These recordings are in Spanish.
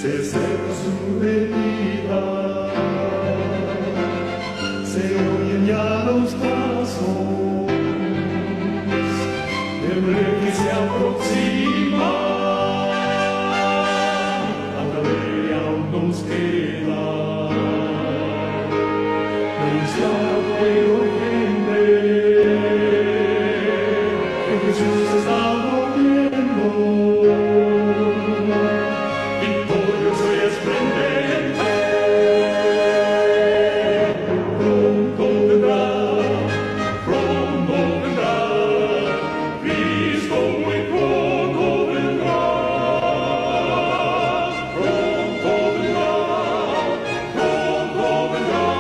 se seca su herida, se oyen ya los pasos del rey que se aproxima. Hasta ver aún nos queda anunciar al pueblo gente que Jesús está volviendo. Victorioso y esplendente, pronto vendrá, Cristo muy pronto vendrá, pronto vendrá,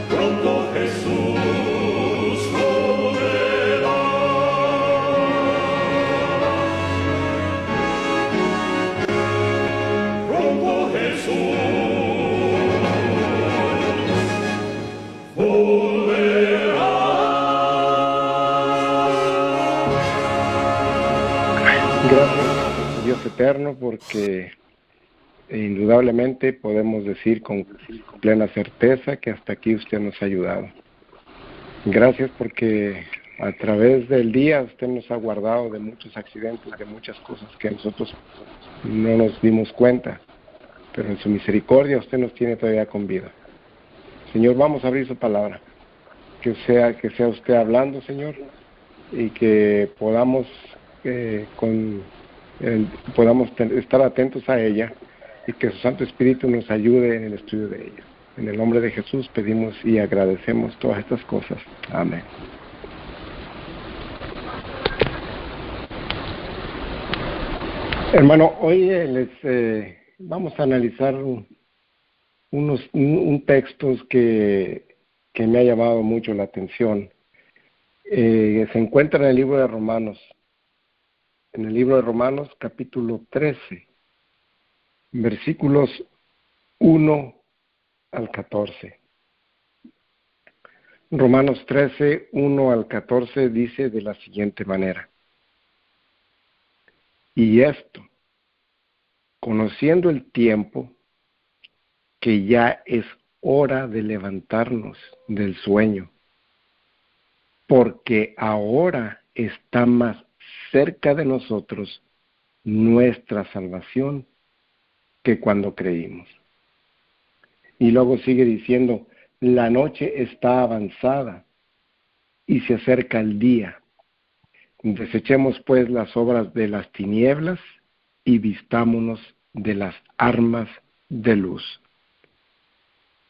pronto Jesús volverá. Pronto Jesús volverá. Gracias, Dios eterno, porque indudablemente podemos decir con plena certeza que hasta aquí usted nos ha ayudado. Gracias porque a través del día usted nos ha guardado de muchos accidentes, de muchas cosas que nosotros no nos dimos cuenta, pero en su misericordia usted nos tiene todavía con vida. Señor, vamos a abrir su palabra, que sea usted hablando, Señor, y que podamos estar atentos a ella y que su Santo Espíritu nos ayude en el estudio de ella. En el nombre de Jesús pedimos y agradecemos todas estas cosas. Amén. Hermano, hoy vamos a analizar un textos que me ha llamado mucho la atención. Se encuentra en el libro de Romanos. En el libro de Romanos, capítulo 13, versículos 1 al 14. Romanos 13, 1 al 14 dice de la siguiente manera: y esto, conociendo el tiempo, que ya es hora de levantarnos del sueño, porque ahora está más cerca de nosotros nuestra salvación que cuando creímos. Y luego sigue diciendo: la noche está avanzada y se acerca el día. Desechemos pues las obras de las tinieblas y vistámonos de las armas de luz.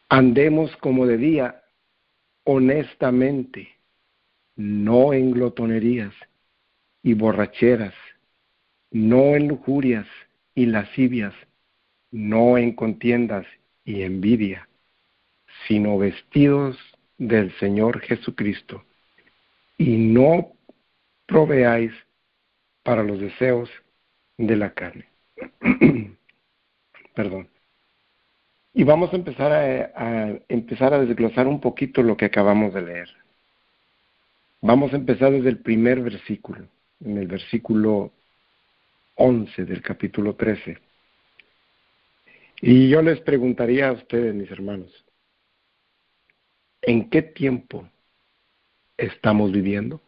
Andemos como de día, honestamente, no en glotonerías y borracheras, no en lujurias y lascivias, no en contiendas y envidia, sino vestidos del Señor Jesucristo, y no proveáis para los deseos de la carne. Perdón. Y vamos a empezar a desglosar un poquito lo que acabamos de leer. Vamos a empezar desde el primer versículo, en el versículo 11 del capítulo 13. Y yo les preguntaría a ustedes, mis hermanos, ¿en qué tiempo estamos viviendo?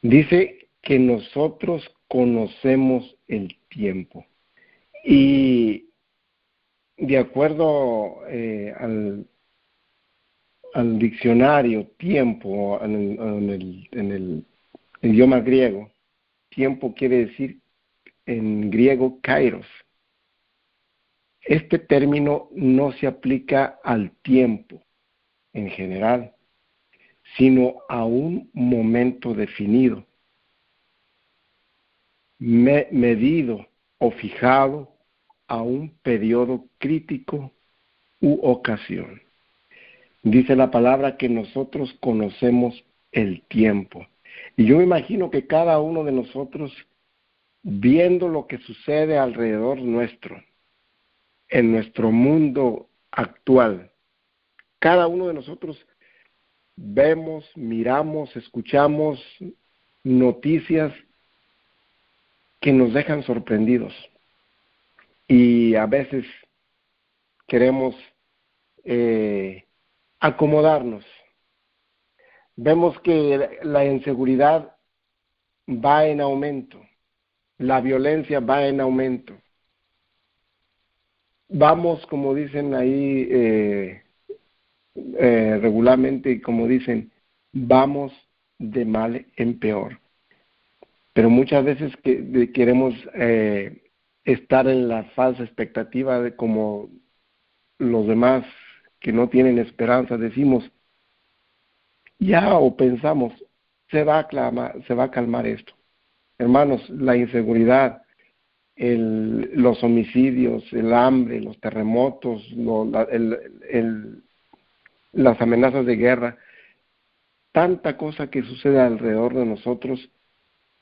Dice que nosotros conocemos el tiempo. Y de acuerdo al diccionario tiempo, en el idioma griego, tiempo quiere decir en griego kairos. Este término no se aplica al tiempo en general, sino a un momento definido, medido o fijado a un periodo crítico u ocasión. Dice la palabra que nosotros conocemos el tiempo. Y yo me imagino que cada uno de nosotros, viendo lo que sucede alrededor nuestro, en nuestro mundo actual, cada uno de nosotros vemos, miramos, escuchamos noticias que nos dejan sorprendidos. Y a veces queremos acomodarnos. Vemos que la inseguridad va en aumento, la violencia va en aumento. Vamos, como dicen ahí regularmente, como dicen, vamos de mal en peor. Pero muchas veces queremos estar en la falsa expectativa de como los demás que no tienen esperanza, decimos, ya, o pensamos, se va a calmar esto. Hermanos, la inseguridad, los homicidios, el hambre, los terremotos, las amenazas de guerra, tanta cosa que sucede alrededor de nosotros,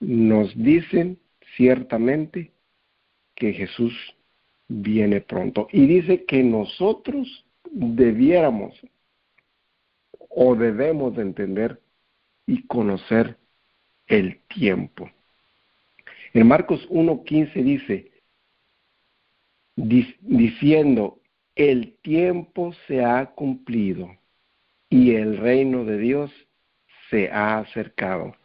nos dicen ciertamente que Jesús viene pronto. Y dice que nosotros debiéramos o debemos de entender y conocer el tiempo. En Marcos 1:15 dice, diciendo, el tiempo se ha cumplido y el reino de Dios se ha acercado.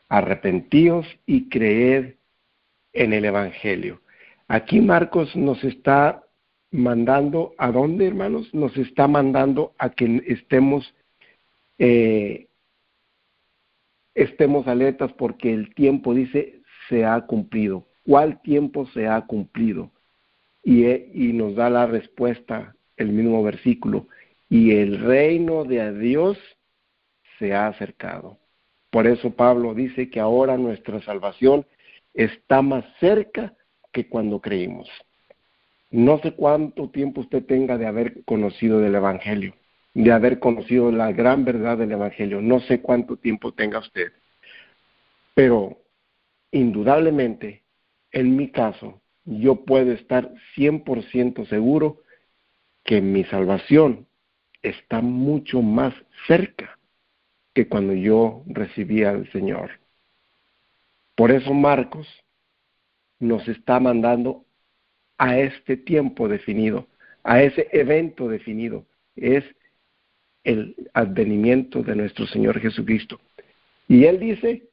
Arrepentíos y creed en el Evangelio. Aquí Marcos nos está mandando, ¿a dónde, hermanos? Nos está mandando a que estemos alertas porque el tiempo, dice, se ha cumplido. ¿Cuál tiempo se ha cumplido? Y nos da la respuesta el mismo versículo. Y el reino de Dios se ha acercado. Por eso Pablo dice que ahora nuestra salvación está más cerca que cuando creímos. No sé cuánto tiempo usted tenga de haber conocido del Evangelio, de haber conocido la gran verdad del Evangelio. No sé cuánto tiempo tenga usted. Pero indudablemente, en mi caso, yo puedo estar 100% seguro que mi salvación está mucho más cerca que cuando yo recibí al Señor. Por eso Marcos nos está mandando a este tiempo definido, a ese evento definido. Es el advenimiento de nuestro Señor Jesucristo. Y Él dice,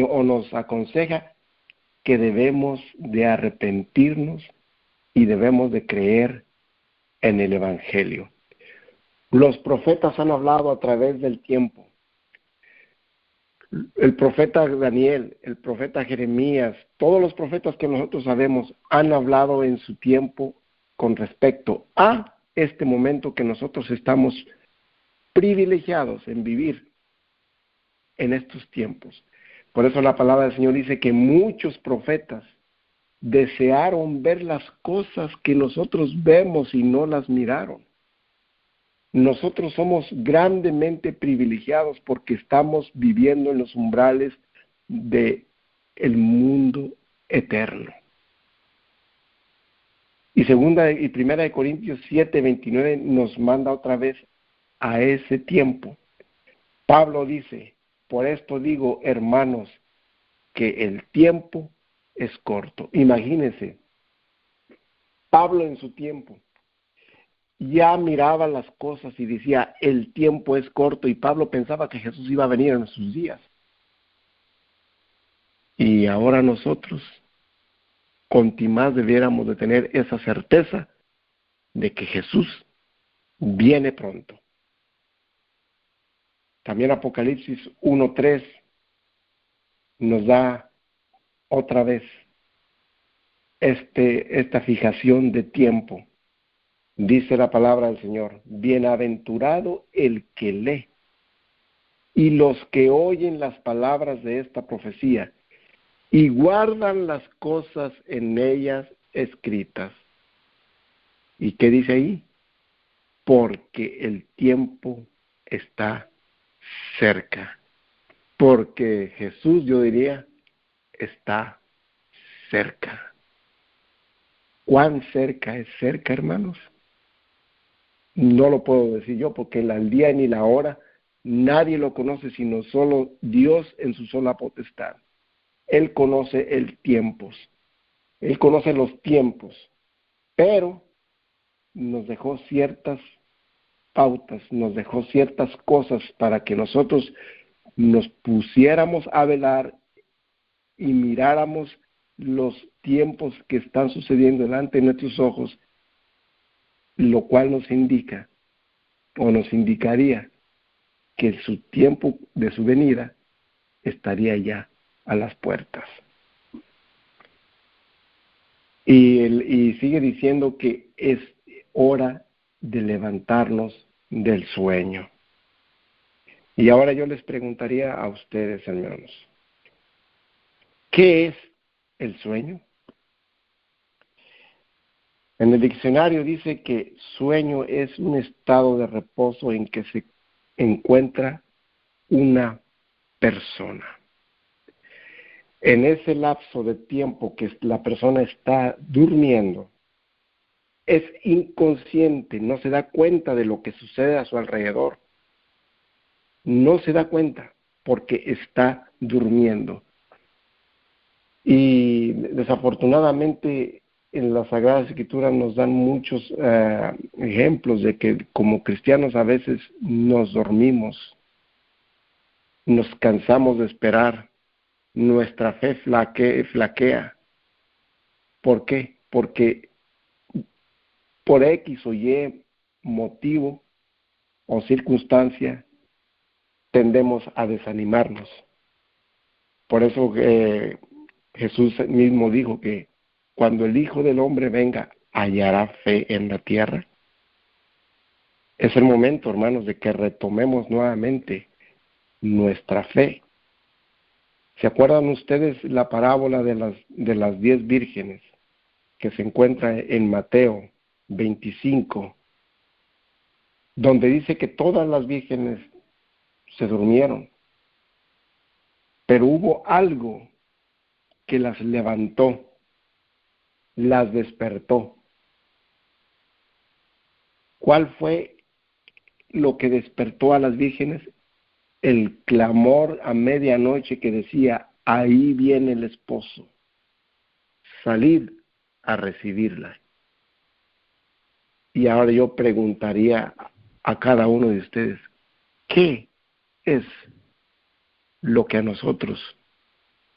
o nos aconseja, que debemos de arrepentirnos y debemos de creer en el Evangelio. Los profetas han hablado a través del tiempo. El profeta Daniel, el profeta Jeremías, todos los profetas que nosotros sabemos han hablado en su tiempo con respecto a este momento que nosotros estamos privilegiados en vivir en estos tiempos. Por eso la palabra del Señor dice que muchos profetas desearon ver las cosas que nosotros vemos y no las miraron. Nosotros somos grandemente privilegiados porque estamos viviendo en los umbrales del mundo eterno. Y primera de Corintios 7:29 nos manda otra vez a ese tiempo. Pablo dice, por esto digo, hermanos, que el tiempo es corto. Imagínense, Pablo en su tiempo ya miraba las cosas y decía, el tiempo es corto, y Pablo pensaba que Jesús iba a venir en sus días. Y ahora nosotros, con más debiéramos de tener esa certeza de que Jesús viene pronto. También Apocalipsis 1:3 nos da otra vez esta fijación de tiempo. Dice la palabra del Señor, bienaventurado el que lee y los que oyen las palabras de esta profecía y guardan las cosas en ellas escritas. ¿Y qué dice ahí? Porque el tiempo está cerca. Porque Jesús, yo diría, está cerca. ¿Cuán cerca es cerca, hermanos? No lo puedo decir yo, porque el día ni la hora nadie lo conoce, sino solo Dios en su sola potestad. Él conoce Él conoce los tiempos, pero nos dejó ciertas pautas, nos dejó ciertas cosas para que nosotros nos pusiéramos a velar y miráramos los tiempos que están sucediendo delante de nuestros ojos, lo cual nos indica o nos indicaría que su tiempo de su venida estaría ya a las puertas. Y sigue diciendo que es hora de levantarnos del sueño. Y ahora yo les preguntaría a ustedes, hermanos, ¿qué es el sueño? En el diccionario dice que sueño es un estado de reposo en que se encuentra una persona. En ese lapso de tiempo que la persona está durmiendo, es inconsciente, no se da cuenta de lo que sucede a su alrededor. No se da cuenta porque está durmiendo. Y desafortunadamente en las Sagradas Escrituras nos dan muchos ejemplos de que como cristianos a veces nos dormimos, nos cansamos de esperar, nuestra fe flaquea. ¿Por qué? Porque por X o Y motivo o circunstancia tendemos a desanimarnos. Por eso Jesús mismo dijo que cuando el Hijo del Hombre venga, hallará fe en la tierra. Es el momento, hermanos, de que retomemos nuevamente nuestra fe. ¿Se acuerdan ustedes la parábola de las 10 vírgenes que se encuentra en Mateo 25, donde dice que todas las vírgenes se durmieron, pero hubo algo que las levantó, las despertó? ¿Cuál fue lo que despertó a las vírgenes? El clamor a medianoche que decía: ahí viene el esposo, salid a recibirla. Y ahora yo preguntaría a cada uno de ustedes, ¿qué es lo que a nosotros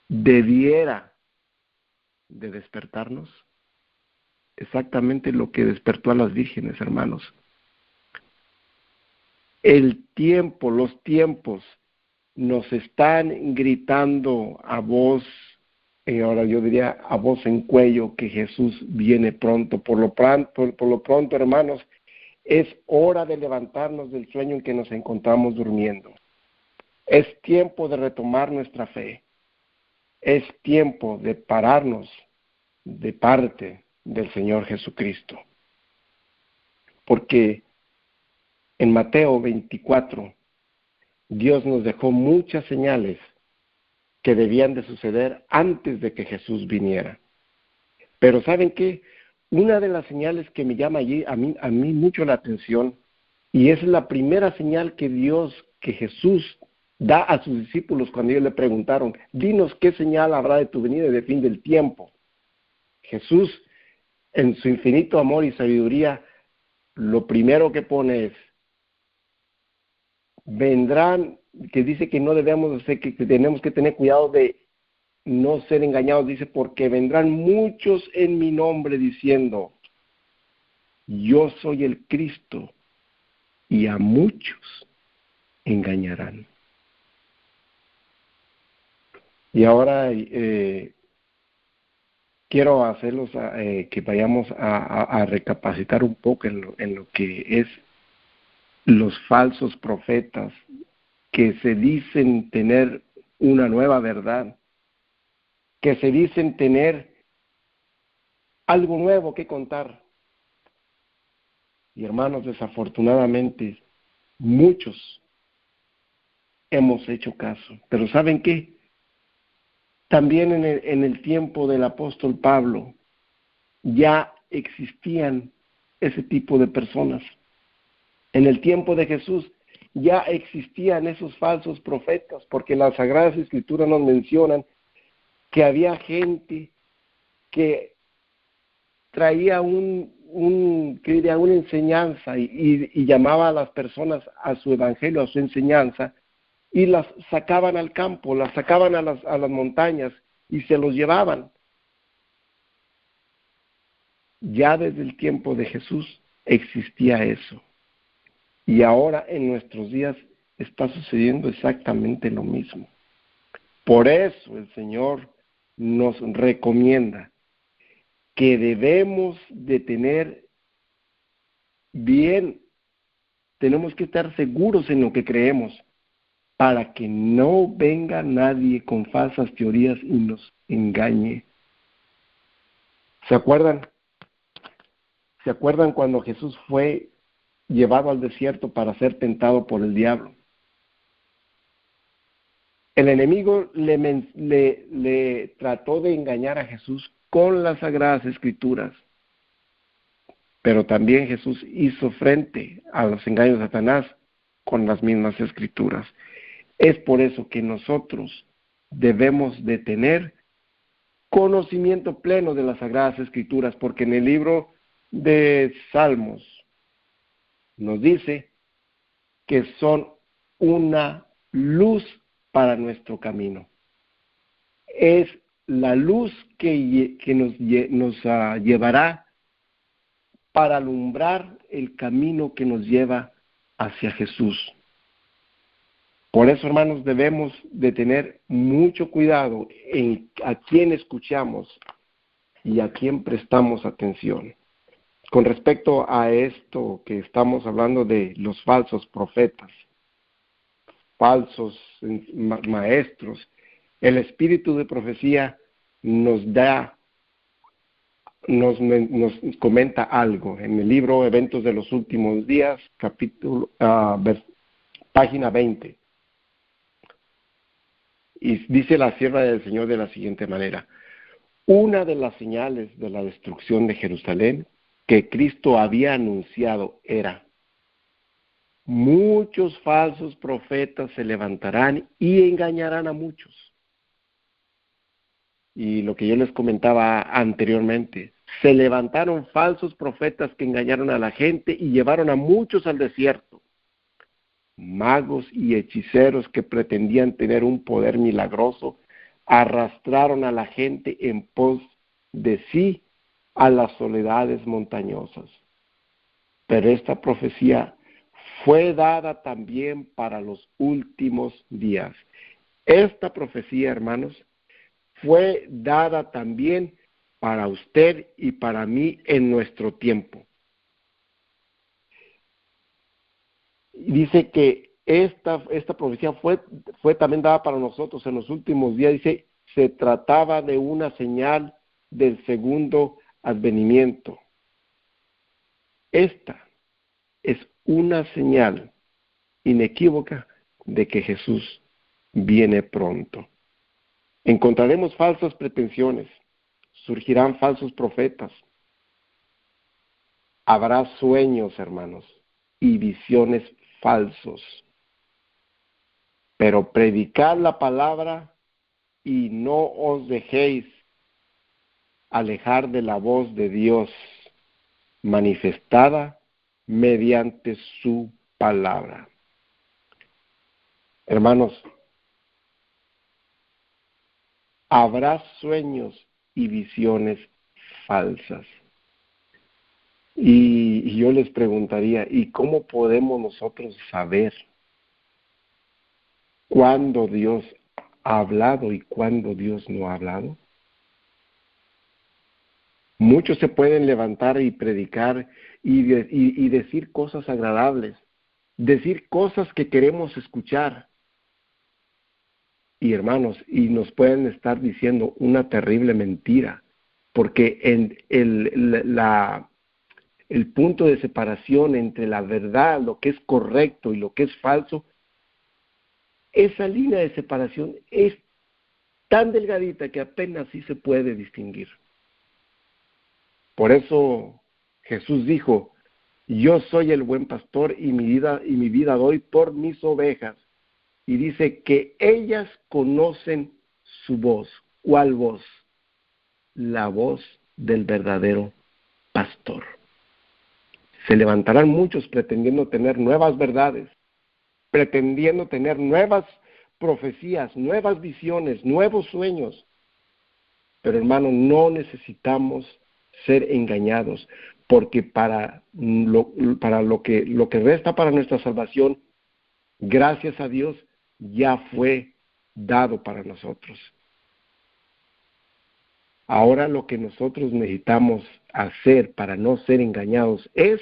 debiera de despertarnos? Exactamente lo que despertó a las vírgenes, hermanos. El tiempo, los tiempos nos están gritando a voz, ahora yo diría a voz en cuello, que Jesús viene pronto. Por lo pronto, hermanos, es hora de levantarnos del sueño en que nos encontramos durmiendo. Es tiempo de retomar nuestra fe. Es tiempo de pararnos de parte del Señor Jesucristo. Porque en Mateo 24, Dios nos dejó muchas señales que debían de suceder antes de que Jesús viniera. Pero ¿saben qué? Una de las señales que me llama allí a mí mucho la atención, y es la primera señal que Jesús da a sus discípulos cuando ellos le preguntaron: dinos qué señal habrá de tu venida y del fin del tiempo. Jesús, en su infinito amor y sabiduría, lo primero que pone es: vendrán, que dice que no debemos hacer, que tenemos que tener cuidado de no ser engañados. Dice: porque vendrán muchos en mi nombre diciendo: yo soy el Cristo, y a muchos engañarán. Y ahora quiero hacerlos que vayamos a recapacitar un poco en lo que es los falsos profetas que se dicen tener una nueva verdad, que se dicen tener algo nuevo que contar. Y hermanos, desafortunadamente, muchos hemos hecho caso. Pero ¿saben qué? También en el tiempo del apóstol Pablo ya existían ese tipo de personas. En el tiempo de Jesús ya existían esos falsos profetas, porque las Sagradas Escrituras nos mencionan que había gente que traía una enseñanza y llamaba a las personas a su evangelio, a su enseñanza, y las sacaban al campo, las sacaban a las montañas y se los llevaban. Ya desde el tiempo de Jesús existía eso. Y ahora en nuestros días está sucediendo exactamente lo mismo. Por eso el Señor nos recomienda que debemos de tener bien, tenemos que estar seguros en lo que creemos, para que no venga nadie con falsas teorías y nos engañe. ¿Se acuerdan? ¿Se acuerdan cuando Jesús fue llevado al desierto para ser tentado por el diablo? El enemigo le trató de engañar a Jesús con las Sagradas Escrituras, pero también Jesús hizo frente a los engaños de Satanás con las mismas Escrituras. Es por eso que nosotros debemos de tener conocimiento pleno de las Sagradas Escrituras, porque en el libro de Salmos nos dice que son una luz para nuestro camino. Es la luz que nos llevará para alumbrar el camino que nos lleva hacia Jesús. Por eso, hermanos, debemos de tener mucho cuidado en a quién escuchamos y a quién prestamos atención. Con respecto a esto que estamos hablando de los falsos profetas, falsos maestros, el espíritu de profecía nos comenta algo en el libro Eventos de los Últimos Días, página 20. Y dice la sierva del Señor de la siguiente manera: una de las señales de la destrucción de Jerusalén que Cristo había anunciado era: muchos falsos profetas se levantarán y engañarán a muchos. Y lo que yo les comentaba anteriormente, se levantaron falsos profetas que engañaron a la gente y llevaron a muchos al desierto. Magos y hechiceros que pretendían tener un poder milagroso arrastraron a la gente en pos de sí a las soledades montañosas. Pero esta profecía fue dada también para los últimos días. Esta profecía, hermanos, fue dada también para usted y para mí en nuestro tiempo. Dice que esta profecía fue también dada para nosotros en los últimos días. Dice, se trataba de una señal del segundo advenimiento. Esta es una señal inequívoca de que Jesús viene pronto. Encontraremos falsas pretensiones, surgirán falsos profetas, habrá sueños, hermanos, y visiones falsos. Pero predicad la palabra y no os dejéis alejar de la voz de Dios manifestada mediante su palabra. Hermanos, habrá sueños y visiones falsas. Y yo les preguntaría, ¿y cómo podemos nosotros saber cuándo Dios ha hablado y cuándo Dios no ha hablado? Muchos se pueden levantar y predicar y decir cosas agradables, decir cosas que queremos escuchar. Y hermanos, y nos pueden estar diciendo una terrible mentira, porque en el punto de separación entre la verdad, lo que es correcto y lo que es falso, esa línea de separación es tan delgadita que apenas sí se puede distinguir. Por eso Jesús dijo, yo soy el buen pastor y mi vida doy por mis ovejas. Y dice que ellas conocen su voz. ¿cuál voz? La voz del verdadero pastor. Se levantarán muchos pretendiendo tener nuevas verdades, pretendiendo tener nuevas profecías, nuevas visiones, nuevos sueños. Pero hermano, no necesitamos ser engañados, porque para lo que resta para nuestra salvación, gracias a Dios, ya fue dado para nosotros. Ahora lo que nosotros necesitamos hacer para no ser engañados es,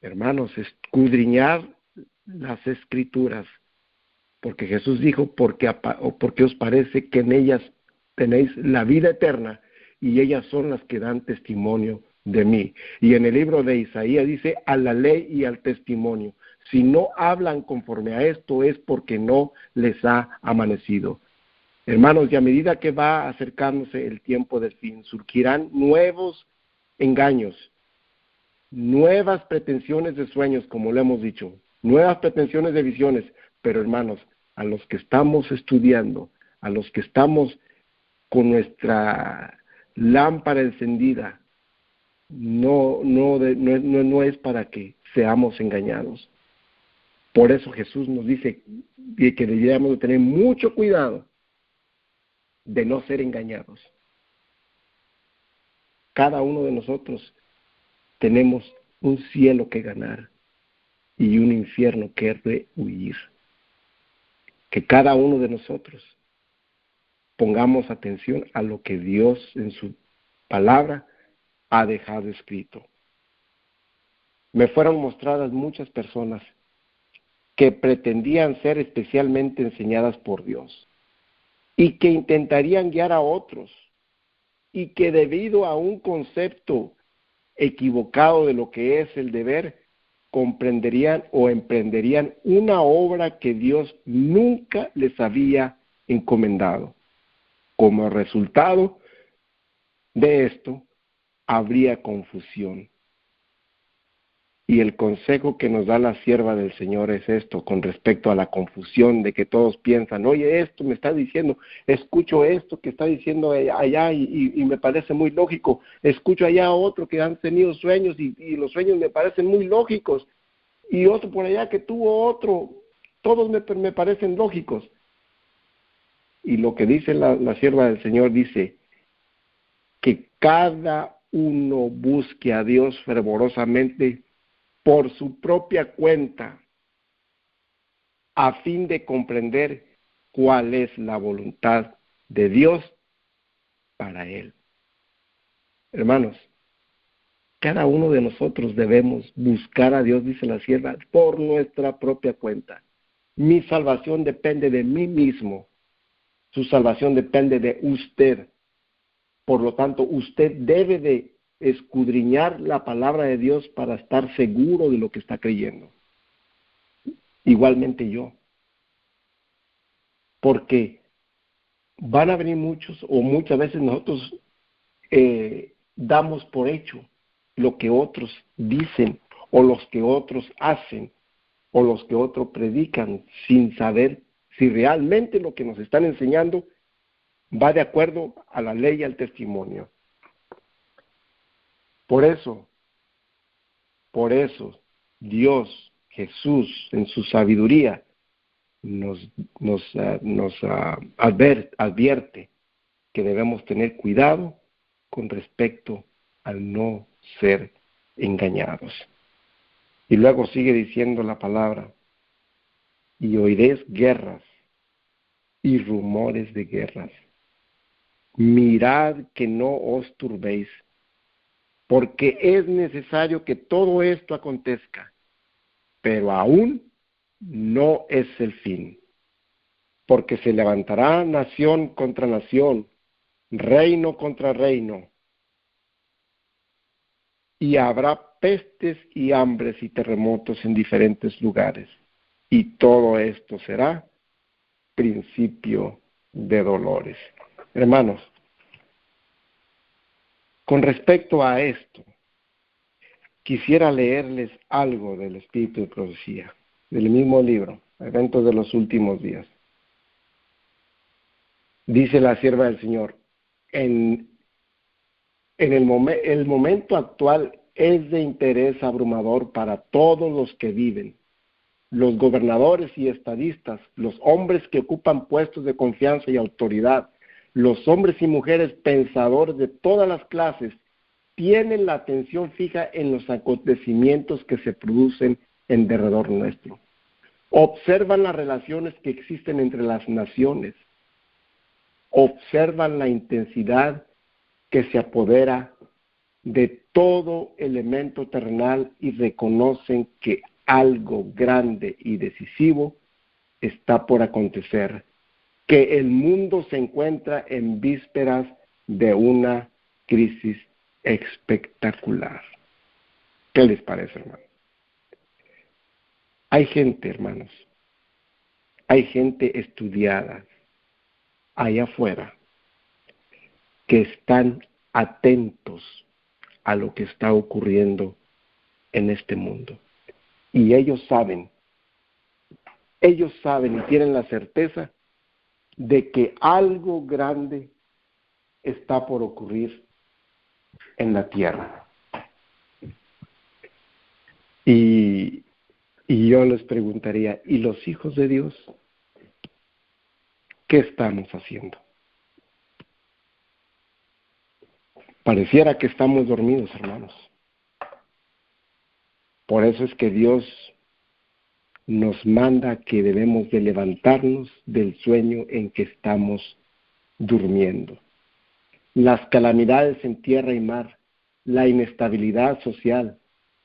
hermanos, escudriñar las Escrituras, porque Jesús dijo, porque os parece que en ellas tenéis la vida eterna, y ellas son las que dan testimonio de mí. Y en el libro de Isaías dice, a la ley y al testimonio. Si no hablan conforme a esto es porque no les ha amanecido. Hermanos, y a medida que va acercándose el tiempo del fin, surgirán nuevos engaños, nuevas pretensiones de sueños, como lo hemos dicho, nuevas pretensiones de visiones. Pero hermanos, a los que estamos estudiando, a los que estamos con nuestra lámpara encendida, no es para que seamos engañados. Por eso Jesús nos dice que deberíamos de tener mucho cuidado de no ser engañados. Cada uno de nosotros tenemos un cielo que ganar y un infierno que rehuir. Que cada uno de nosotros pongamos atención a lo que Dios en su palabra ha dejado escrito. Me fueron mostradas muchas personas que pretendían ser especialmente enseñadas por Dios y que intentarían guiar a otros, y que debido a un concepto equivocado de lo que es el deber, comprenderían o emprenderían una obra que Dios nunca les había encomendado. Como resultado de esto, habría confusión. Y el consejo que nos da la sierva del Señor es esto, con respecto a la confusión de que todos piensan, oye, esto me está diciendo, escucho esto que está diciendo allá y me parece muy lógico, escucho allá otro que han tenido sueños y los sueños me parecen muy lógicos, y otro por allá que tuvo otro, todos me parecen lógicos. Y lo que dice la sierva del Señor dice, que cada uno busque a Dios fervorosamente por su propia cuenta, a fin de comprender cuál es la voluntad de Dios para él. Hermanos, cada uno de nosotros debemos buscar a Dios, dice la sierva, por nuestra propia cuenta. Mi salvación depende de mí mismo, su salvación depende de usted. Por lo tanto, usted debe de escudriñar la palabra de Dios para estar seguro de lo que está creyendo. Igualmente yo. Porque van a venir muchos, o muchas veces nosotros damos por hecho lo que otros dicen, o los que otros hacen, o los que otros predican, sin saber si realmente lo que nos están enseñando va de acuerdo a la ley y al testimonio. Por eso, Dios, Jesús, en su sabiduría, nos advierte que debemos tener cuidado con respecto al no ser engañados. Y luego sigue diciendo la palabra, y oiréis guerras y rumores de guerras. Mirad que no os turbéis, porque es necesario que todo esto acontezca, pero aún no es el fin, porque se levantará nación contra nación, reino contra reino, y habrá pestes y hambres y terremotos en diferentes lugares, y todo esto será principio de dolores. Hermanos, con respecto a esto, quisiera leerles algo del Espíritu de Profecía, del mismo libro, Eventos de los Últimos Días. Dice la sierva del Señor, el momento actual es de interés abrumador para todos los que viven, los gobernadores y estadistas, los hombres que ocupan puestos de confianza y autoridad, los hombres y mujeres pensadores de todas las clases, tienen la atención fija en los acontecimientos que se producen en derredor nuestro. Observan las relaciones que existen entre las naciones, observan la intensidad que se apodera de todo elemento terrenal y reconocen que algo grande y decisivo está por acontecer, que el mundo se encuentra en vísperas de una crisis espectacular. ¿Qué les parece, hermano? Hay gente, hermanos, hay gente estudiada allá afuera que están atentos a lo que está ocurriendo en este mundo. Y ellos saben y tienen la certeza de que algo grande está por ocurrir en la tierra. Y yo les preguntaría, ¿y los hijos de Dios? ¿Qué estamos haciendo? Pareciera que estamos dormidos, hermanos. Por eso es que Dios nos manda que debemos de levantarnos del sueño en que estamos durmiendo. Las calamidades en tierra y mar, la inestabilidad social,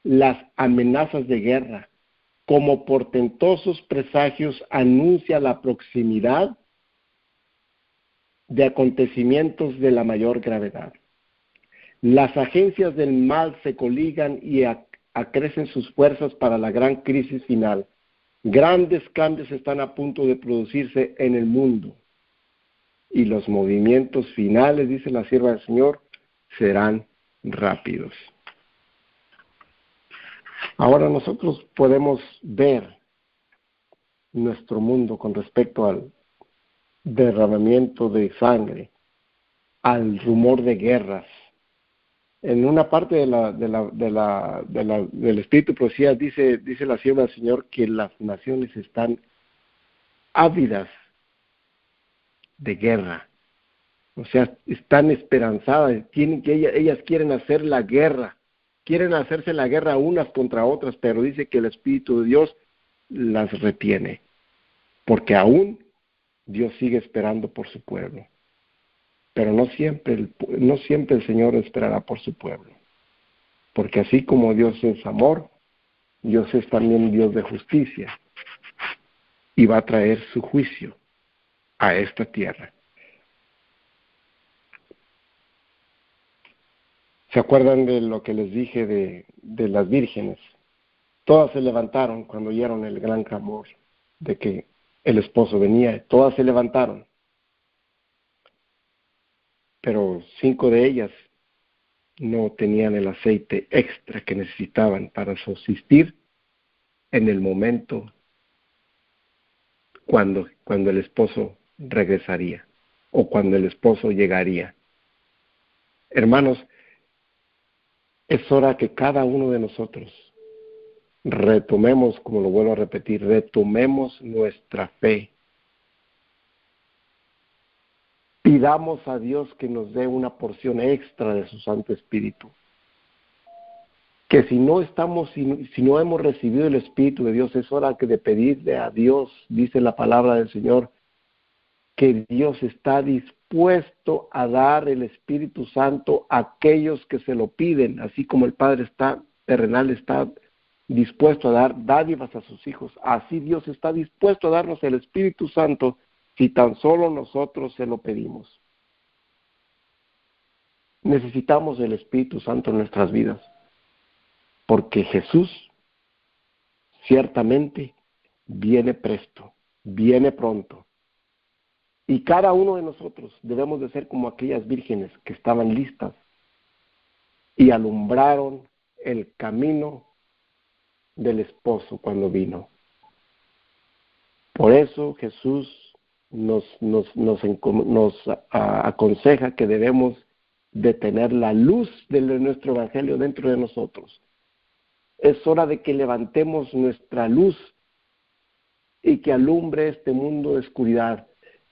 las amenazas de guerra, como portentosos presagios anuncia la proximidad de acontecimientos de la mayor gravedad. Las agencias del mal se coligan y acrecen sus fuerzas para la gran crisis final. Grandes cambios están a punto de producirse en el mundo. Y los movimientos finales, dice la sierva del Señor, serán rápidos. Ahora nosotros podemos ver nuestro mundo con respecto al derramamiento de sangre, al rumor de guerras. En una parte del Espíritu de Profecía dice la sierva del Señor que las naciones están ávidas de guerra. O sea, están esperanzadas, ellas quieren hacer la guerra, quieren hacerse la guerra unas contra otras, pero dice que el Espíritu de Dios las retiene, porque aún Dios sigue esperando por su pueblo. Pero no siempre el Señor esperará por su pueblo, porque así como Dios es amor, Dios es también Dios de justicia, y va a traer su juicio a esta tierra. ¿Se acuerdan de lo que les dije de las vírgenes? Todas se levantaron cuando oyeron el gran clamor de que el esposo venía. Todas se levantaron. Pero 5 de ellas no tenían el aceite extra que necesitaban para subsistir en el momento cuando el esposo regresaría o cuando el esposo llegaría. Hermanos, es hora que cada uno de nosotros retomemos, como lo vuelvo a repetir, retomemos nuestra fe. Pidamos a Dios que nos dé una porción extra de su Santo Espíritu. Que si no hemos recibido el Espíritu de Dios, es hora de pedirle a Dios, dice la palabra del Señor, que Dios está dispuesto a dar el Espíritu Santo a aquellos que se lo piden, así como el Padre terrenal está dispuesto a dar dádivas a sus hijos. Así Dios está dispuesto a darnos el Espíritu Santo si tan solo nosotros se lo pedimos. Necesitamos el Espíritu Santo en nuestras vidas, porque Jesús ciertamente viene presto, viene pronto. Y cada uno de nosotros debemos de ser como aquellas vírgenes que estaban listas y alumbraron el camino del esposo cuando vino. Por eso Jesús aconseja que debemos de tener la luz de nuestro evangelio dentro de nosotros. Es hora de que levantemos nuestra luz y que alumbre este mundo de oscuridad,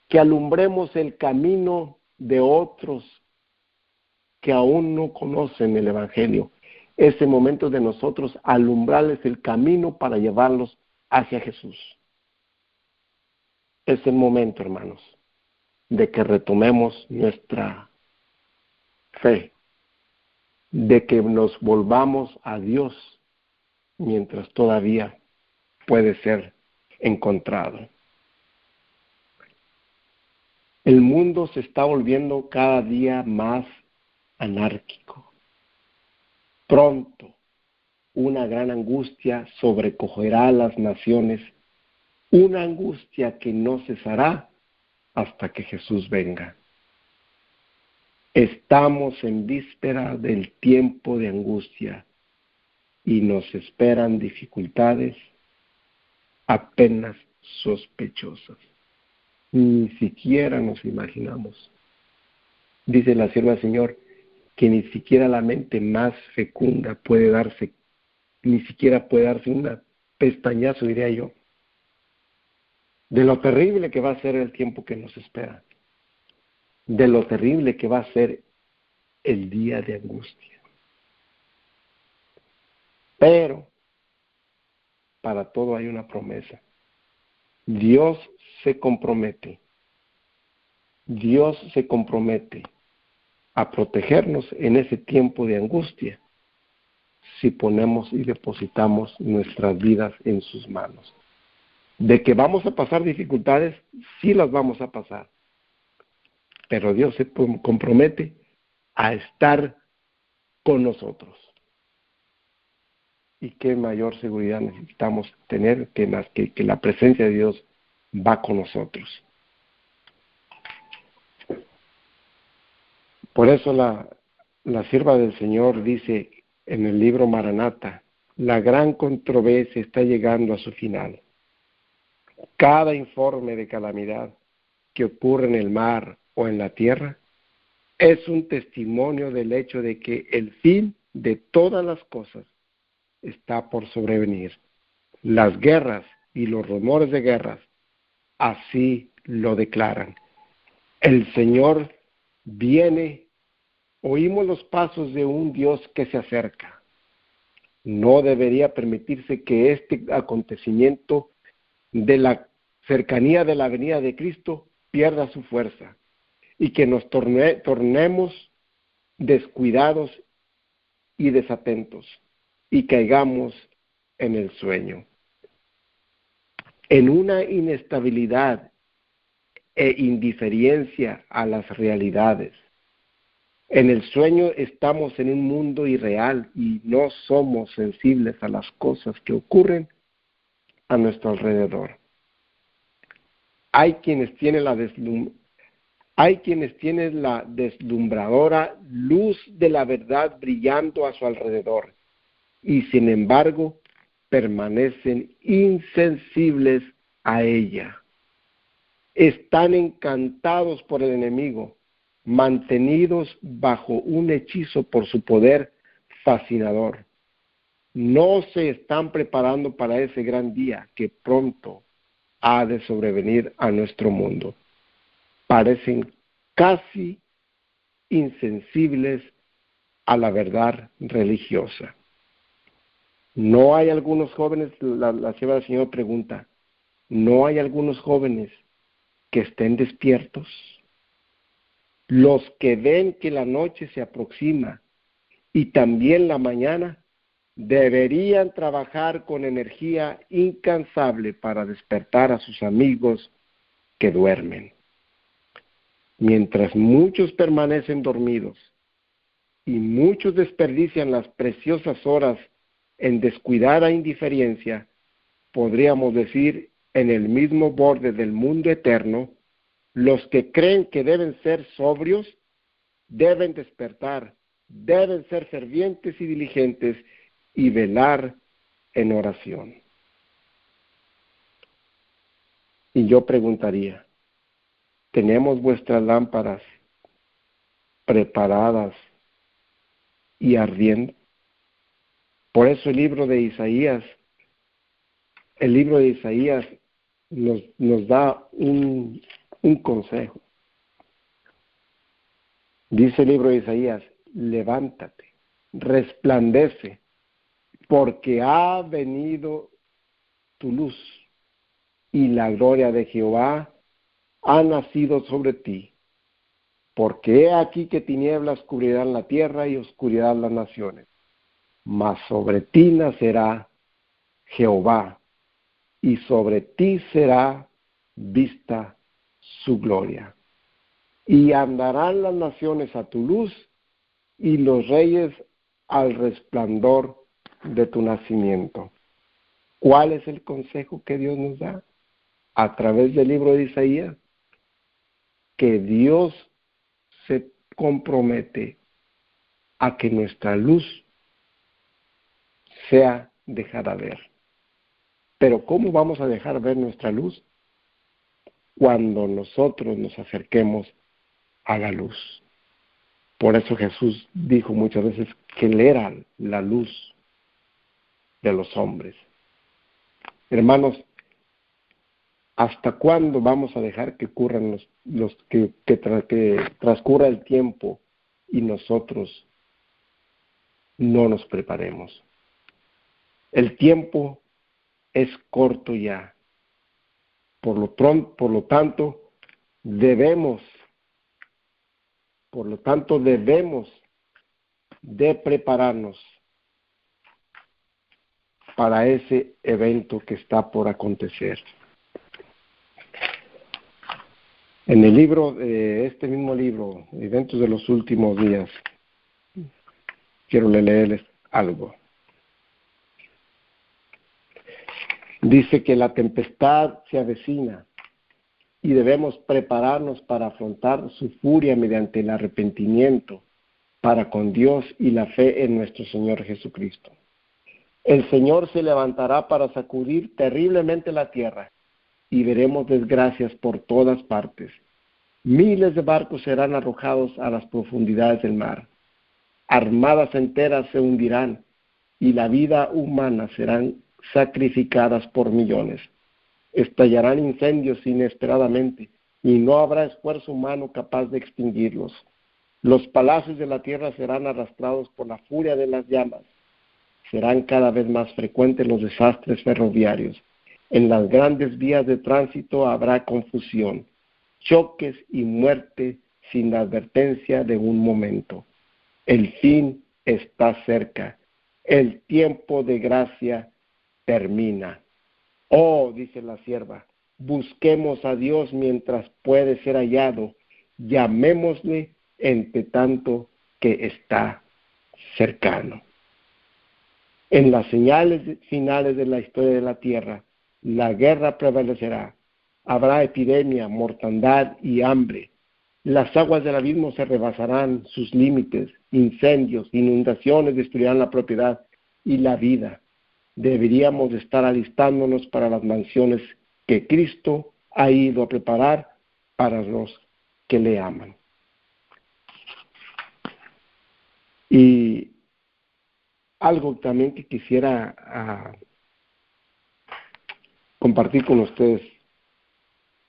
que alumbremos el camino de otros que aún no conocen el evangelio. Es el momento de nosotros alumbrarles el camino para llevarlos hacia Jesús. Es el momento, hermanos, de que retomemos nuestra fe, de que nos volvamos a Dios mientras todavía puede ser encontrado. El mundo se está volviendo cada día más anárquico. Pronto, una gran angustia sobrecogerá a las naciones, una angustia que no cesará hasta que Jesús venga. Estamos en víspera del tiempo de angustia y nos esperan dificultades apenas sospechosas. Ni siquiera nos imaginamos. Dice la sierva del Señor que ni siquiera la mente más fecunda puede darse, ni siquiera puede darse una pestañazo, diría yo, de lo terrible que va a ser el tiempo que nos espera, de lo terrible que va a ser el día de angustia. Pero para todo hay una promesa. Dios se compromete a protegernos en ese tiempo de angustia si ponemos y depositamos nuestras vidas en sus manos. De que vamos a pasar dificultades, sí las vamos a pasar, pero Dios se compromete a estar con nosotros. Y qué mayor seguridad necesitamos tener que más que la presencia de Dios va con nosotros. Por eso la sierva del Señor dice en el libro Maranata, la gran controversia está llegando a su final. Cada informe de calamidad que ocurre en el mar o en la tierra es un testimonio del hecho de que el fin de todas las cosas está por sobrevenir. Las guerras y los rumores de guerras así lo declaran. El Señor viene, oímos los pasos de un Dios que se acerca. No debería permitirse que este acontecimiento de la cercanía de la venida de Cristo pierda su fuerza y que nos tornemos descuidados y desatentos y caigamos en el sueño, en una inestabilidad e indiferencia a las realidades. En el sueño estamos en un mundo irreal y no somos sensibles a las cosas que ocurren a nuestro alrededor. Hay quienes tienen la deslumbradora luz de la verdad brillando a su alrededor y sin embargo permanecen insensibles a ella. Están encantados por el enemigo, mantenidos bajo un hechizo por su poder fascinador. No se están preparando para ese gran día que pronto ha de sobrevenir a nuestro mundo. Parecen casi insensibles a la verdad religiosa. No hay algunos jóvenes, la sierva del Señor pregunta, ¿no hay algunos jóvenes que estén despiertos? Los que ven que la noche se aproxima y también la mañana, deberían trabajar con energía incansable para despertar a sus amigos que duermen. Mientras muchos permanecen dormidos y muchos desperdician las preciosas horas en descuidada indiferencia, podríamos decir en el mismo borde del mundo eterno, los que creen que deben ser sobrios, deben despertar, deben ser fervientes y diligentes y velar en oración. Y yo preguntaría, tenemos vuestras lámparas preparadas y ardiendo. Por eso el libro de Isaías nos da un consejo. Dice el libro de Isaías: levántate, resplandece, porque ha venido tu luz y la gloria de Jehová ha nacido sobre ti. Porque he aquí que tinieblas cubrirán la tierra y oscuridad las naciones, mas sobre ti nacerá Jehová, y sobre ti será vista su gloria. Y andarán las naciones a tu luz, y los reyes al resplandor de tu nacimiento. ¿Cuál es el consejo que Dios nos da? A través del libro de Isaías, que Dios se compromete a que nuestra luz sea dejada ver. Pero ¿cómo vamos a dejar ver nuestra luz? Cuando nosotros nos acerquemos a la luz. Por eso Jesús dijo muchas veces que Él era la luz de los hombres. Hermanos, ¿hasta cuándo vamos a dejar que ocurran que transcurra el tiempo y nosotros no nos preparemos? El tiempo es corto ya. Por lo tanto, debemos de prepararnos para ese evento que está por acontecer. En el libro, este mismo libro, Eventos de los Últimos Días, quiero leerles algo. Dice que la tempestad se avecina y debemos prepararnos para afrontar su furia mediante el arrepentimiento para con Dios y la fe en nuestro Señor Jesucristo. El Señor se levantará para sacudir terriblemente la tierra y veremos desgracias por todas partes. Miles de barcos serán arrojados a las profundidades del mar. Armadas enteras se hundirán y la vida humana serán sacrificadas por millones. Estallarán incendios inesperadamente y no habrá esfuerzo humano capaz de extinguirlos. Los palacios de la tierra serán arrastrados por la furia de las llamas. Serán cada vez más frecuentes los desastres ferroviarios. En las grandes vías de tránsito habrá confusión, choques y muerte sin la advertencia de un momento. El fin está cerca. El tiempo de gracia termina. Oh, dice la sierva, busquemos a Dios mientras puede ser hallado. Llamémosle entre tanto que está cercano. En las señales finales de la historia de la tierra, la guerra prevalecerá. Habrá epidemia, mortandad y hambre. Las aguas del abismo se rebasarán sus límites. Incendios, inundaciones destruirán la propiedad y la vida. Deberíamos estar alistándonos para las mansiones que Cristo ha ido a preparar para los que le aman. Y algo también que quisiera compartir con ustedes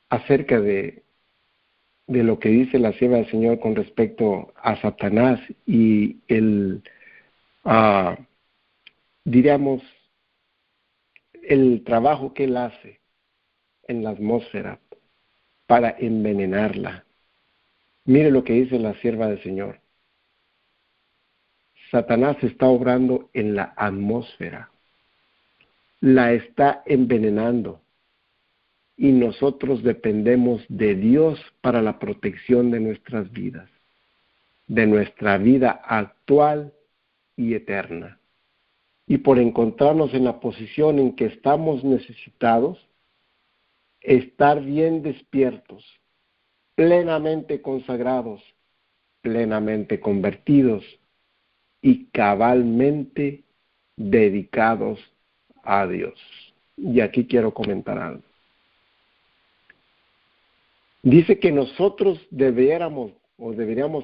acerca de lo que dice la sierva del Señor con respecto a Satanás y diríamos, el trabajo que él hace en la atmósfera para envenenarla. Mire lo que dice la sierva del Señor. Satanás está obrando en la atmósfera, la está envenenando y nosotros dependemos de Dios para la protección de nuestras vidas, de nuestra vida actual y eterna. Y por encontrarnos en la posición en que estamos necesitados, estar bien despiertos, plenamente consagrados, plenamente convertidos y cabalmente dedicados a Dios. Y aquí quiero comentar algo. Dice que nosotros deberíamos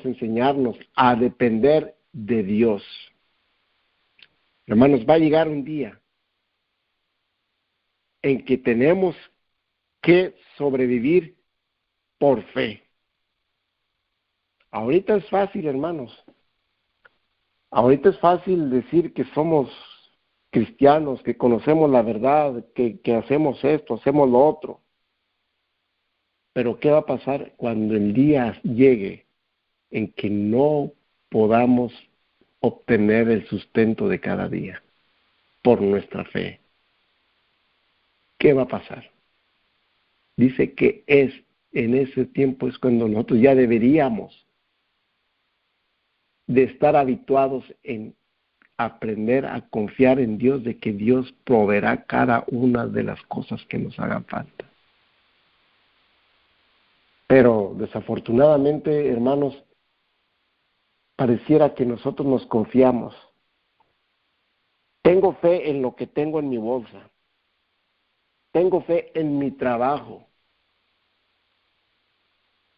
enseñarnos a depender de Dios. Hermanos, va a llegar un día en que tenemos que sobrevivir por fe. Ahorita es fácil, hermanos. Ahorita es fácil decir que somos cristianos, que conocemos la verdad, que hacemos esto, hacemos lo otro. Pero ¿qué va a pasar cuando el día llegue en que no podamos obtener el sustento de cada día por nuestra fe? ¿Qué va a pasar? Dice que en ese tiempo es cuando nosotros ya deberíamos de estar habituados en aprender a confiar en Dios, de que Dios proveerá cada una de las cosas que nos hagan falta. Pero desafortunadamente, hermanos, pareciera que nosotros nos confiamos. Tengo fe en lo que tengo en mi bolsa. Tengo fe en mi trabajo.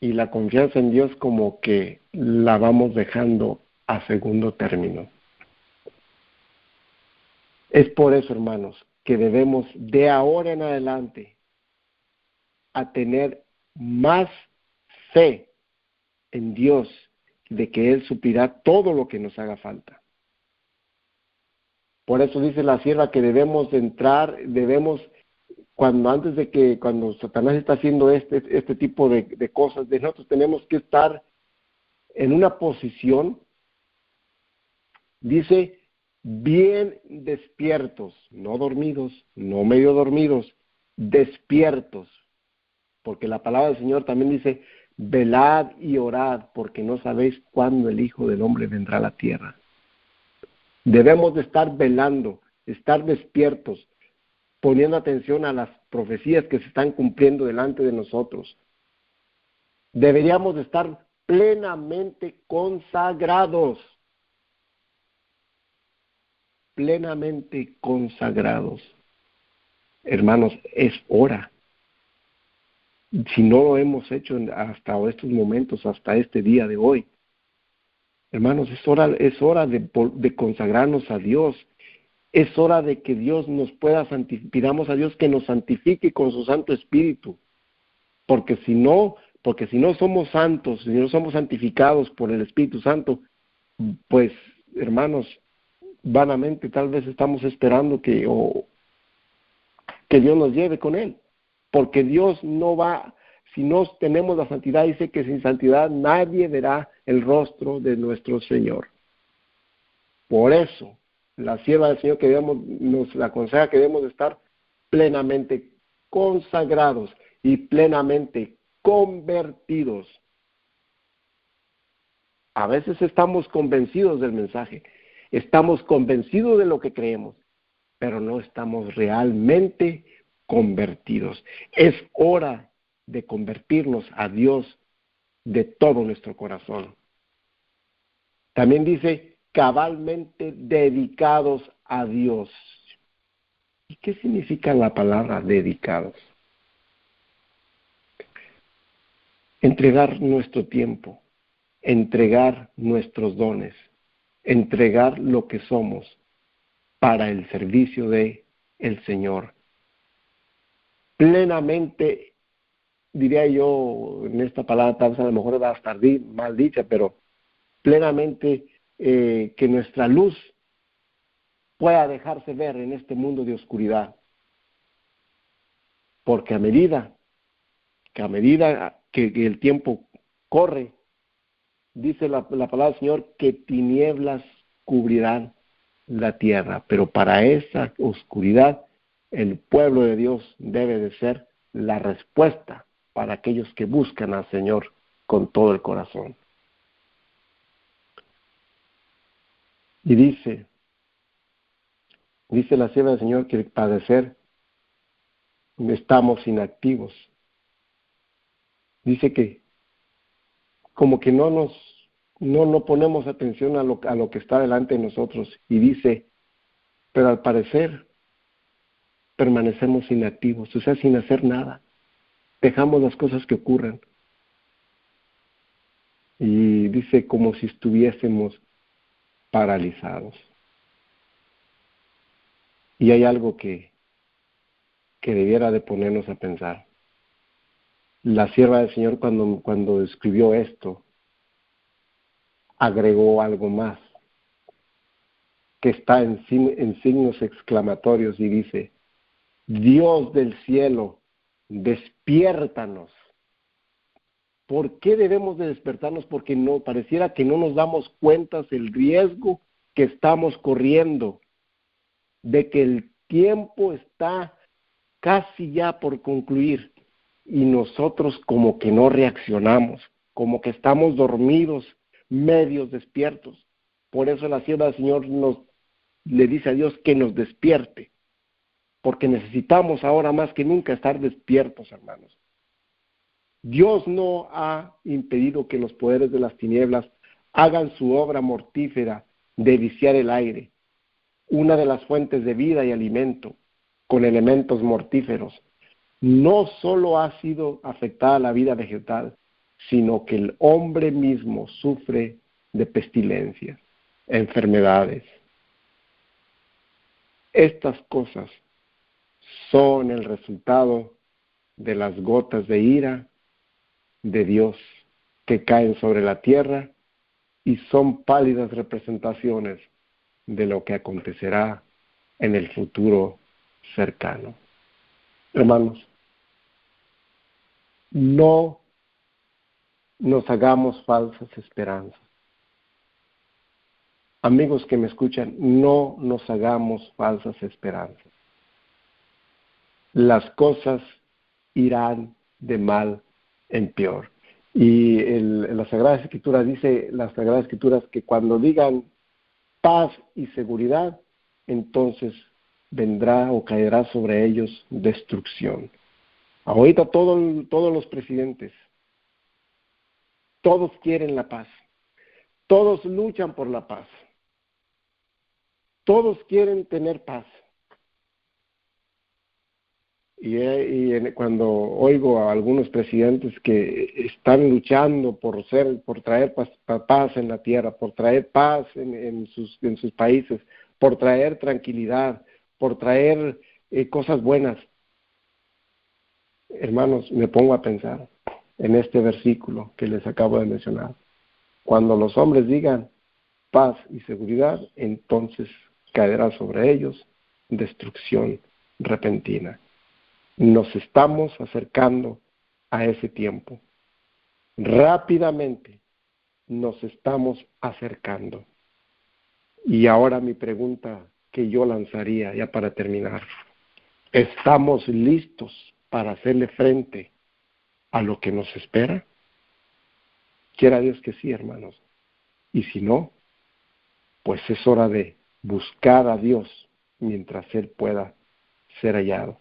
Y la confianza en Dios como que la vamos dejando a segundo término. Es por eso, hermanos, que debemos de ahora en adelante a tener más fe en Dios, de que Él suplirá todo lo que nos haga falta. Por eso dice la sierva que debemos de entrar, cuando Satanás está haciendo este tipo de cosas, de nosotros tenemos que estar en una posición, dice, bien despiertos, no dormidos, no medio dormidos, despiertos, porque la palabra del Señor también dice, velad y orad, porque no sabéis cuándo el Hijo del Hombre vendrá a la tierra. Debemos de estar velando, estar despiertos, poniendo atención a las profecías que se están cumpliendo delante de nosotros. Deberíamos de estar plenamente consagrados. Plenamente consagrados. Hermanos, es hora. Si no lo hemos hecho hasta estos momentos, hasta este día de hoy, hermanos, es hora de consagrarnos a Dios. Es hora de que Dios nos pueda santificar, pidamos a Dios que nos santifique con su Santo Espíritu, porque si no somos santos, si no somos santificados por el Espíritu Santo, pues, hermanos, vanamente tal vez estamos esperando que Dios nos lleve con Él, porque Dios no va, si no tenemos la santidad, dice que sin santidad nadie verá el rostro de nuestro Señor. Por eso, la sierva del Señor nos aconseja que debemos estar plenamente consagrados y plenamente convertidos. A veces estamos convencidos del mensaje, estamos convencidos de lo que creemos, pero no estamos realmente convertidos. Es hora de convertirnos a Dios de todo nuestro corazón. También dice, cabalmente dedicados a Dios. ¿Y qué significa la palabra dedicados? Entregar nuestro tiempo, entregar nuestros dones, entregar lo que somos para el servicio de el Señor. Plenamente, diría yo, en esta palabra tal vez a lo mejor va a estar mal dicha, pero plenamente que nuestra luz pueda dejarse ver en este mundo de oscuridad. Porque a medida que el tiempo corre, dice la palabra del Señor, que tinieblas cubrirán la tierra. Pero para esa oscuridad, el pueblo de Dios debe de ser la respuesta para aquellos que buscan al Señor con todo el corazón. Y dice la sierva del Señor que al padecer estamos inactivos. Dice que como que no ponemos atención a lo que está delante de nosotros. Y dice, pero al parecer permanecemos inactivos, o sea, sin hacer nada. Dejamos las cosas que ocurran. Y dice como si estuviésemos paralizados. Y hay algo que debiera de ponernos a pensar. La sierva del Señor cuando escribió esto, agregó algo más, que está en signos exclamatorios y dice, Dios del cielo, despiértanos. ¿Por qué debemos de despertarnos? Porque no pareciera que no nos damos cuenta del riesgo que estamos corriendo, de que el tiempo está casi ya por concluir y nosotros como que no reaccionamos, como que estamos dormidos, medios despiertos. Por eso la sierva del Señor le dice a Dios que nos despierte, porque necesitamos ahora más que nunca estar despiertos, hermanos. Dios no ha impedido que los poderes de las tinieblas hagan su obra mortífera de viciar el aire, una de las fuentes de vida y alimento, con elementos mortíferos. No solo ha sido afectada la vida vegetal, sino que el hombre mismo sufre de pestilencias, enfermedades. Estas cosas son el resultado de las gotas de ira de Dios que caen sobre la tierra y son pálidas representaciones de lo que acontecerá en el futuro cercano. Hermanos, no nos hagamos falsas esperanzas. Amigos que me escuchan, no nos hagamos falsas esperanzas. Las cosas irán de mal en peor. Y la Sagrada Escritura dice, las Sagradas Escrituras, que cuando digan paz y seguridad, entonces vendrá o caerá sobre ellos destrucción. Ahorita todos los presidentes, todos quieren la paz, todos luchan por la paz, todos quieren tener paz. Cuando oigo a algunos presidentes que están luchando por traer paz en la tierra, por traer paz en sus países, por traer tranquilidad, por traer cosas buenas, hermanos, me pongo a pensar en este versículo que les acabo de mencionar. Cuando los hombres digan paz y seguridad, entonces caerá sobre ellos destrucción repentina. Nos estamos acercando a ese tiempo. Rápidamente nos estamos acercando. Y ahora mi pregunta que yo lanzaría ya para terminar. ¿Estamos listos para hacerle frente a lo que nos espera? Quiera Dios que sí, hermanos. Y si no, pues es hora de buscar a Dios mientras Él pueda ser hallado.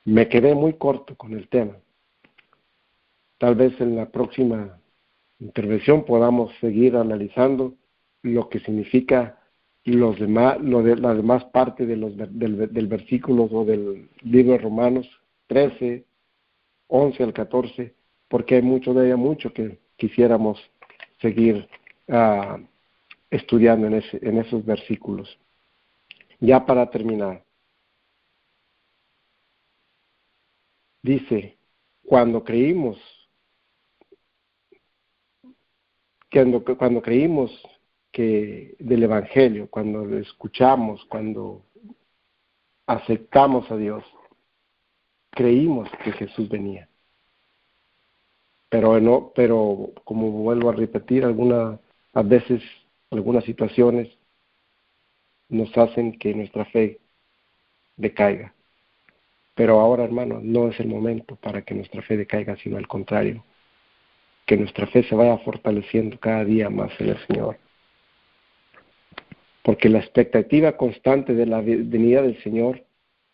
Me quedé muy corto con el tema. Tal vez en la próxima intervención podamos seguir analizando lo que significa la demás parte de del versículo o del libro de Romanos 13, 11 al 14, porque hay mucho que quisiéramos seguir estudiando en esos versículos. Ya para terminar, dice, cuando creímos que del Evangelio, cuando lo escuchamos, cuando aceptamos a Dios, creímos que Jesús venía. Pero como vuelvo a repetir, a veces algunas situaciones nos hacen que nuestra fe decaiga. Pero ahora, hermano, no es el momento para que nuestra fe decaiga, sino al contrario, que nuestra fe se vaya fortaleciendo cada día más en el Señor. Porque la expectativa constante de la venida del Señor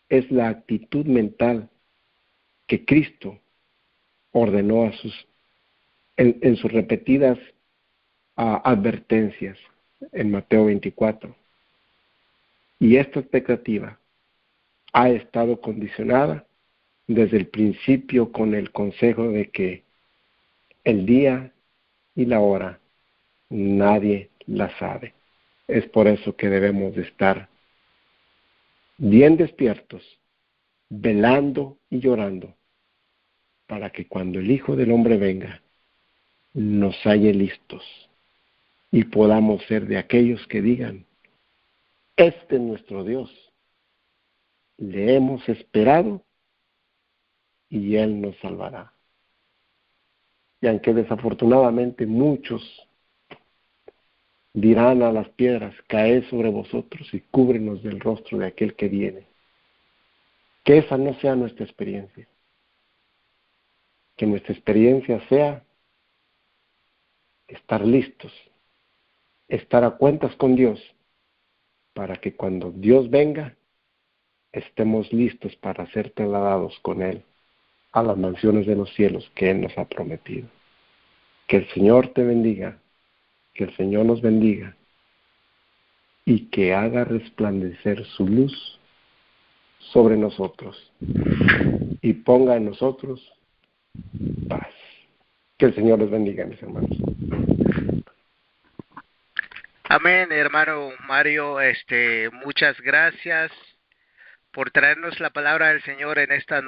es la actitud mental que Cristo ordenó en sus repetidas advertencias en Mateo 24. Y esta expectativa ha estado condicionada desde el principio con el consejo de que el día y la hora nadie la sabe. Es por eso que debemos de estar bien despiertos, velando y llorando, para que cuando el Hijo del Hombre venga, nos halle listos y podamos ser de aquellos que digan, este es nuestro Dios, le hemos esperado y Él nos salvará. Y aunque desafortunadamente muchos dirán a las piedras, caed sobre vosotros y cúbrenos del rostro de aquel que viene, que esa no sea nuestra experiencia, que nuestra experiencia sea estar listos, estar a cuentas con Dios, para que cuando Dios venga, estemos listos para ser trasladados con Él a las mansiones de los cielos que Él nos ha prometido. Que el Señor te bendiga, que el Señor nos bendiga y que haga resplandecer su luz sobre nosotros y ponga en nosotros paz. Que el Señor les bendiga, mis hermanos. Amén, hermano Mario. Muchas gracias por traernos la palabra del Señor en esta